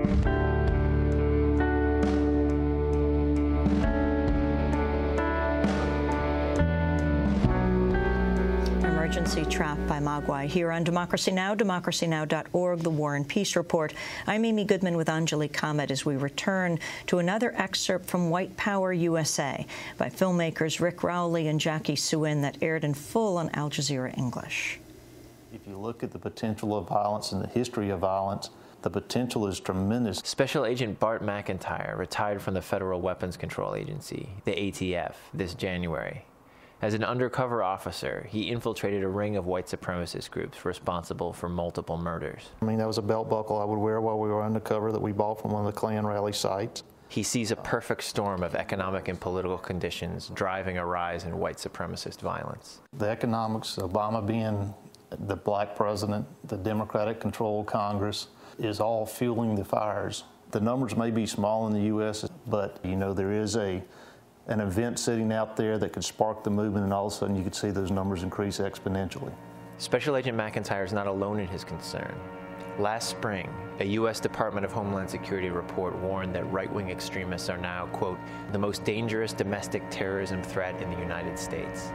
Emergency Trap by Magwai here on Democracy Now!, democracynow.org, The War and Peace Report. I'm Amy Goodman with Anjali Kamat as we return to another excerpt from White Power USA by filmmakers Rick Rowley and Jacquie Soohen that aired in full on Al Jazeera English. If you look at the potential of violence and the history of violence, the potential is tremendous. Special Agent Bart McIntyre retired from the Federal Weapons Control Agency, the ATF, this January. As an undercover officer, he infiltrated a ring of white supremacist groups responsible for multiple murders. I mean, that was a belt buckle I would wear while we were undercover that we bought from one of the Klan rally sites. He sees a perfect storm of economic and political conditions driving a rise in white supremacist violence. The economics, Obama being the black president, the Democratic-controlled Congress, is all fueling the fires. The numbers may be small in the U.S., but, you know, there is an event sitting out there that could spark the movement, and all of a sudden you could see those numbers increase exponentially. Special Agent McIntyre is not alone in his concern. Last spring, a U.S. Department of Homeland Security report warned that right-wing extremists are now, quote, the most dangerous domestic terrorism threat in the United States.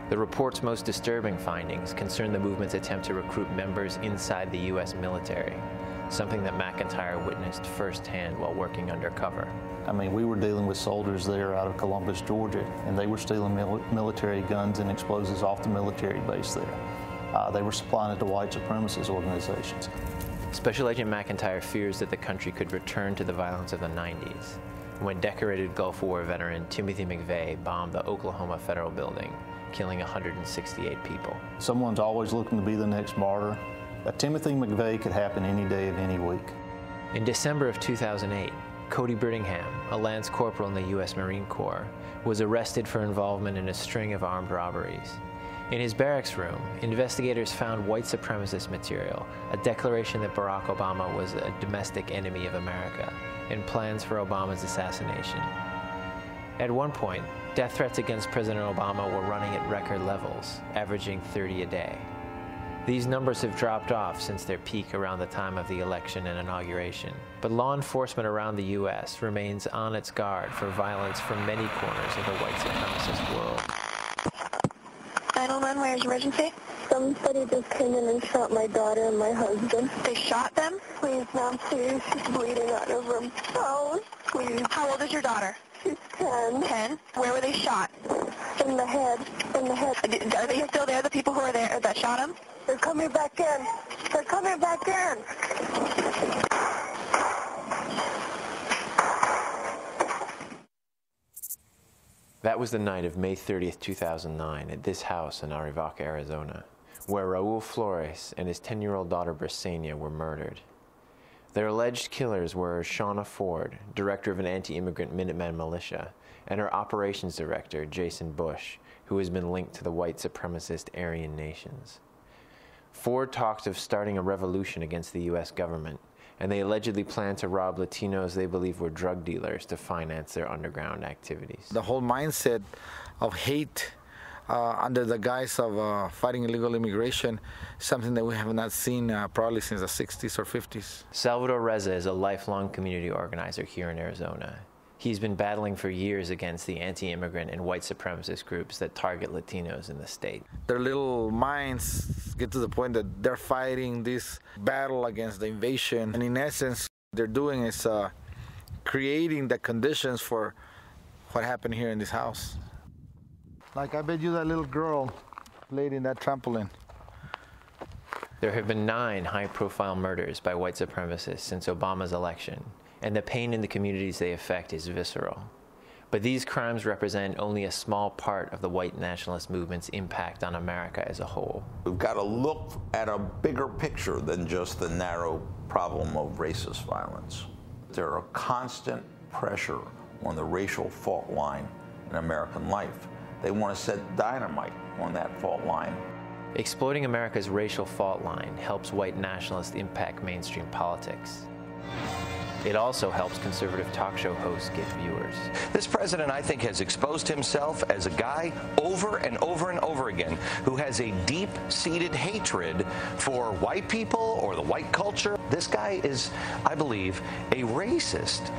The report's most disturbing findings concern the movement's attempt to recruit members inside the U.S. military, something that McIntyre witnessed firsthand while working undercover. I mean, we were dealing with soldiers there out of Columbus, Georgia, and they were stealing military guns and explosives off the military base there. They were supplying it to white supremacist organizations. Special Agent McIntyre fears that the country could return to the violence of the 90s, when decorated Gulf War veteran Timothy McVeigh bombed the Oklahoma Federal Building, killing 168 people. Someone's always looking to be the next martyr. A Timothy McVeigh could happen any day of any week. In December of 2008, Cody Brittingham, a Lance Corporal in the U.S. Marine Corps, was arrested for involvement in a string of armed robberies. In his barracks room, investigators found white supremacist material, a declaration that Barack Obama was a domestic enemy of America, and plans for Obama's assassination. At one point, death threats against President Obama were running at record levels, averaging 30 a day. These numbers have dropped off since their peak around the time of the election and inauguration, but law enforcement around the U.S. remains on its guard for violence from many corners of the white supremacist world. 911, where's emergency? Somebody just came in and shot my daughter and my husband. They shot them? Please, ma'am, please. She's bleeding out of her mouth. Please. How old is your daughter? She's 10. 10? Where were they shot? In the head. In the head. Are they still there, the people who are there that shot him? They're coming back in. They're coming back in. That was the night of May 30th, 2009, at this house in Arivaca, Arizona, where Raul Flores and his 10-year-old daughter Brisenia were murdered. Their alleged killers were Shauna Ford, director of an anti-immigrant Minuteman militia, and her operations director, Jason Bush, who has been linked to the white supremacist Aryan nations. Ford talked of starting a revolution against the U.S. government, and they allegedly planned to rob Latinos they believe were drug dealers to finance their underground activities. The whole mindset of hate under the guise of fighting illegal immigration is something that we have not seen probably since the 60s or 50s. Salvador Reza is a lifelong community organizer here in Arizona. He's been battling for years against the anti-immigrant and white supremacist groups that target Latinos in the state. Their little minds get to the point that they're fighting this battle against the invasion. And in essence, what they're doing is creating the conditions for what happened here in this house. Like, I bet you that little girl played in that trampoline. There have been 9 high-profile murders by white supremacists since Obama's election, and the pain in the communities they affect is visceral. But these crimes represent only a small part of the white nationalist movement's impact on America as a whole. We've got to look at a bigger picture than just the narrow problem of racist violence. There are constant pressure on the racial fault line in American life. They want to set dynamite on that fault line. Exploiting America's racial fault line helps white nationalists impact mainstream politics. It also helps conservative talk show hosts get viewers. This president, I think, has exposed himself as a guy over and over and over again who has a deep-seated hatred for white people or the white culture. This guy is, I believe, a racist.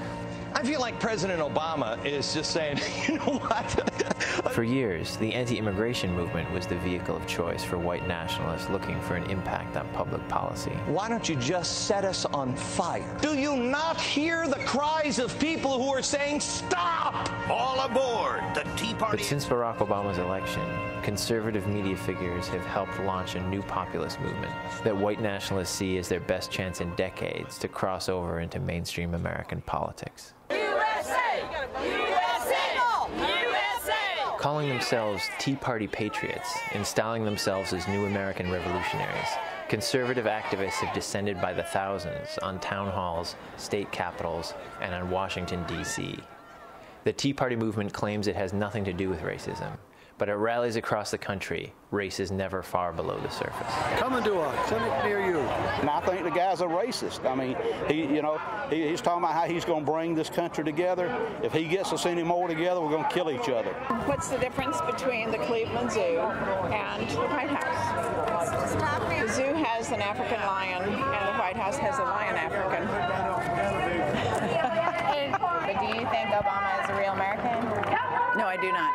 I feel like President Obama is just saying, you know what? For years, the anti-immigration movement was the vehicle of choice for white nationalists looking for an impact on public policy. Why don't you just set us on fire? Do you not hear the cries of people who are saying, stop! All aboard! The Tea Party. But since Barack Obama's election, conservative media figures have helped launch a new populist movement that white nationalists see as their best chance in decades to cross over into mainstream American politics. USA! USA! USA! Calling themselves Tea Party patriots and styling themselves as new American revolutionaries, conservative activists have descended by the thousands on town halls, state capitals, and on Washington, D.C. The Tea Party movement claims it has nothing to do with racism, but at rallies across the country, race is never far below the surface. Coming to a clinic near you. And I think the guy's a racist. I mean, he's talking about how he's going to bring this country together. If he gets us any more together, we're going to kill each other. What's the difference between the Cleveland Zoo and the White House? The zoo has an African lion, and the White House has a lion African. But do you think Obama is a real American? No, I do not.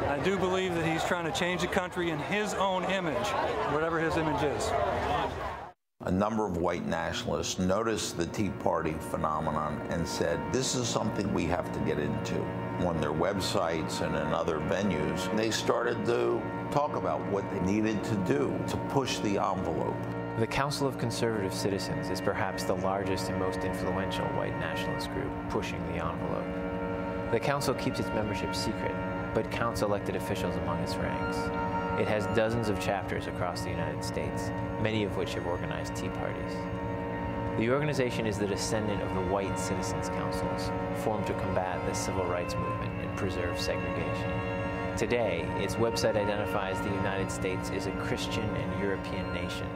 I do believe that he's trying to change the country in his own image, whatever his image is. A number of white nationalists noticed the Tea Party phenomenon and said, this is something we have to get into. On their websites and in other venues, they started to talk about what they needed to do to push the envelope. The Council of Conservative Citizens is perhaps the largest and most influential white nationalist group pushing the envelope. The council keeps its membership secret, but counts elected officials among its ranks. It has dozens of chapters across the United States, many of which have organized Tea Parties. The organization is the descendant of the white citizens' councils, formed to combat the civil rights movement and preserve segregation. Today, its website identifies the United States as a Christian and European nation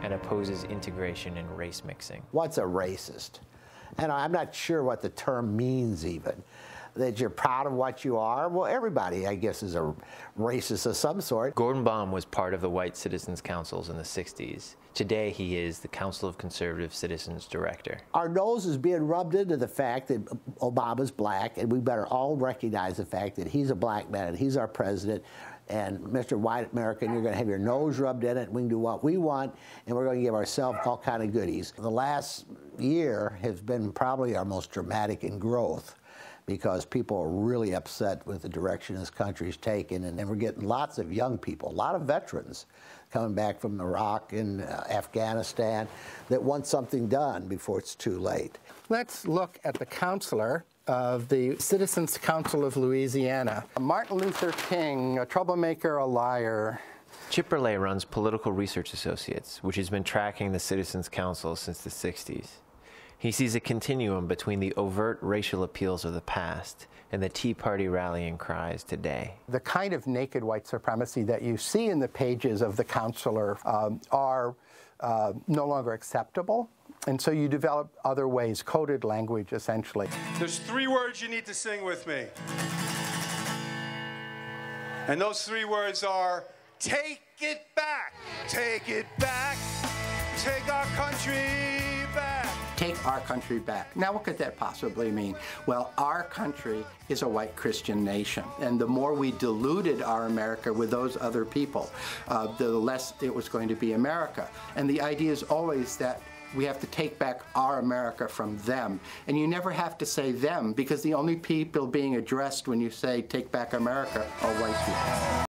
and opposes integration and race mixing. What's a racist? And I'm not sure what the term means even. That you're proud of what you are? Well, everybody, I guess, is a racist of some sort. Gordon Baum was part of the White Citizens Councils in the 60s. Today, he is the Council of Conservative Citizens Director. Our nose is being rubbed into the fact that Obama's black, and we better all recognize the fact that he's a black man and he's our president. And Mr. White American, you're going to have your nose rubbed in it. We can do what we want, and we're going to give ourselves all kind of goodies. The last year has been probably our most dramatic in growth, because people are really upset with the direction this country's taken, and then we're getting lots of young people, a lot of veterans coming back from Iraq and Afghanistan that want something done before it's too late. Let's look at the counselor of the Citizens Council of Louisiana. Martin Luther King, a troublemaker, a liar. Chip Burley runs Political Research Associates, which has been tracking the Citizens Council since the 60s. He sees a continuum between the overt racial appeals of the past and the Tea Party rallying cries today. The kind of naked white supremacy that you see in the pages of the counselor are no longer acceptable. And so you develop other ways, coded language, essentially. There's 3 words you need to sing with me. And those 3 words are, take it back. Take it back. Take our country back. Take our country back. Now, what could that possibly mean? Well, our country is a white Christian nation, and the more we diluted our America with those other people, the less it was going to be America. And the idea is always that we have to take back our America from them. And you never have to say them, because the only people being addressed when you say take back America are white people.